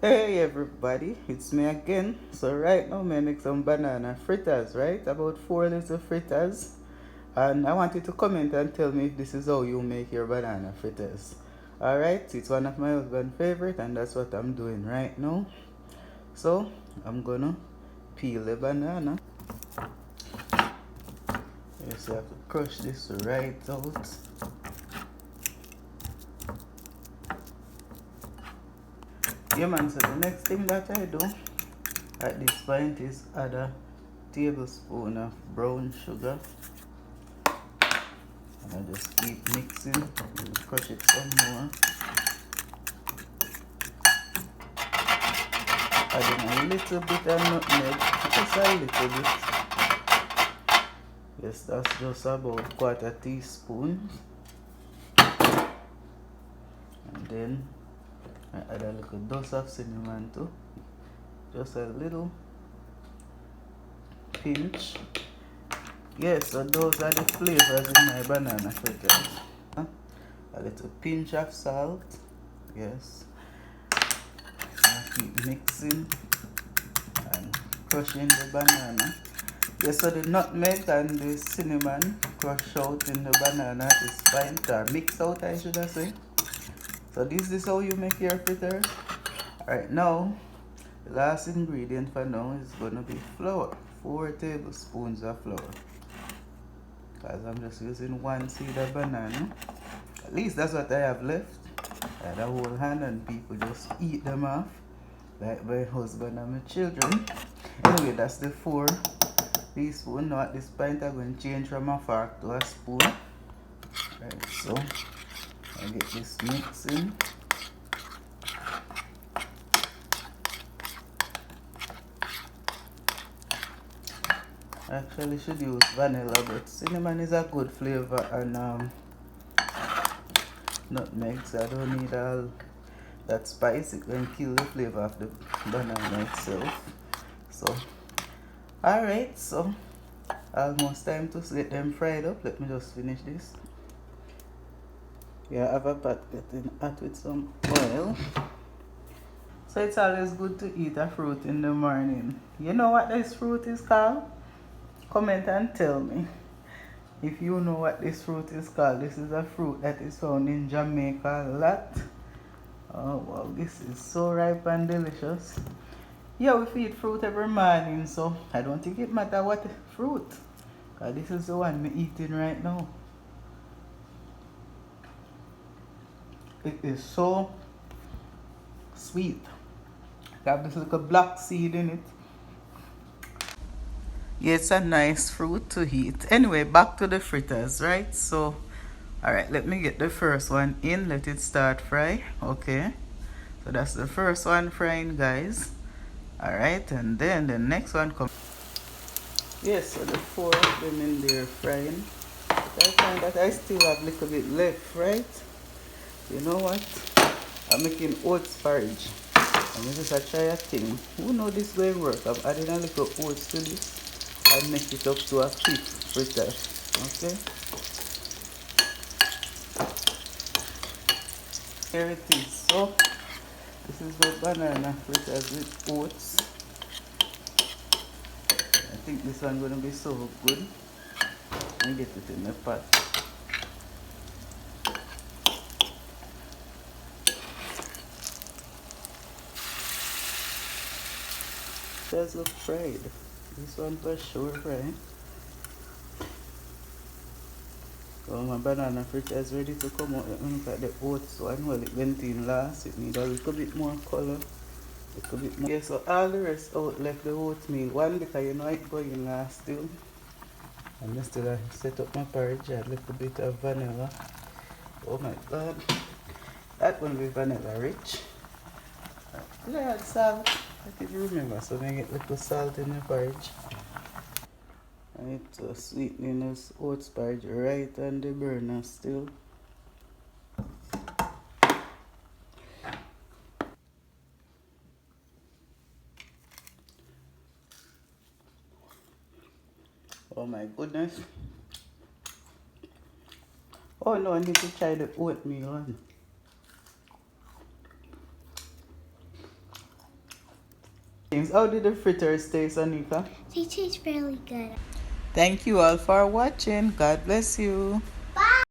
Hey everybody, it's me again. So right now I make some banana fritters, right? About 4 little fritters. And I want you to comment and tell me if this is how you make your banana fritters. Alright, it's one of my husband's favorite and that's what I'm doing right now. So I'm gonna peel the banana. Yes, you have to crush this right out. Yeah man, so the next thing that I do at this point is add a tablespoon of brown sugar. And I just keep mixing and crush it some more. Adding a little bit of nutmeg, just a little bit. Yes, that's just about quarter teaspoon. And then I add a little dose of cinnamon too. Just a little pinch. Yes, so those are the flavors in my banana fritters. A little pinch of salt. Yes. I keep mixing and crushing the banana. Yes, so the nutmeg and the cinnamon crush out in the banana is fine, or mix out I should have say. So this is how you make your fritters. Alright, now the last ingredient for now is gonna be flour. 4 tablespoons of flour. Because I'm just using 1 seed of banana. At least that's what I have left. I had a whole hand and people just eat them off. Like my husband and my children. Anyway, that's the 4 teaspoon. Now at this point I'm going to change from a fork to a spoon. Right, so I get this mixing. I actually should use vanilla, but cinnamon is a good flavor and nutmeg, so I don't need all that spice. It can kill the flavor of the banana itself. So alright, so almost time to get them fried up. Let me just finish this. Yeah, I have a pot getting hot with some oil. So it's always good to eat a fruit in the morning. You know what this fruit is called? Comment and tell me if you know what this fruit is called. This is a fruit that is found in Jamaica a lot. Oh wow, this is so ripe and delicious. Yeah, we feed fruit every morning, so I don't think it matter what fruit. Cause this is the one I'm eating right now. It is so sweet. Got this little black seed in it. Yeah, it's a nice fruit to eat. Anyway, back to the fritters, right? So, alright, let me get the first one in. Let it start fry. Okay. So that's the first one frying, guys. Alright, and then the next one comes. Yes, so the 4 of them in there frying. But I find that I still have a little bit left, right? You know what? I'm making oats porridge. I'm just a try a thing. Who know this going to work? I'm adding a little oats to this and make it up to a quick fritter. Okay? Here it is. So this is the banana fritters with oats. I think this one gonna be so good. Let me get it in the pot. Does look fried. This one for sure fried. So my banana fritter is ready to come out. Let me look at the oats one. Well, it went in last. It needs a little bit more color. A little bit more. Yeah, so all the rest out left the oatmeal. One because you know it going last still. And I still set up my porridge. Add a little bit of vanilla. Oh my god. That one will be vanilla rich. I add salt. I did remember, so I get a little salt in the porridge. I need to sweeten this oats porridge right on the burner still. Oh my goodness. Oh no, I need to try the oatmeal one. How did the fritters taste, Anika? They taste fairly good. Thank you all for watching. God bless you.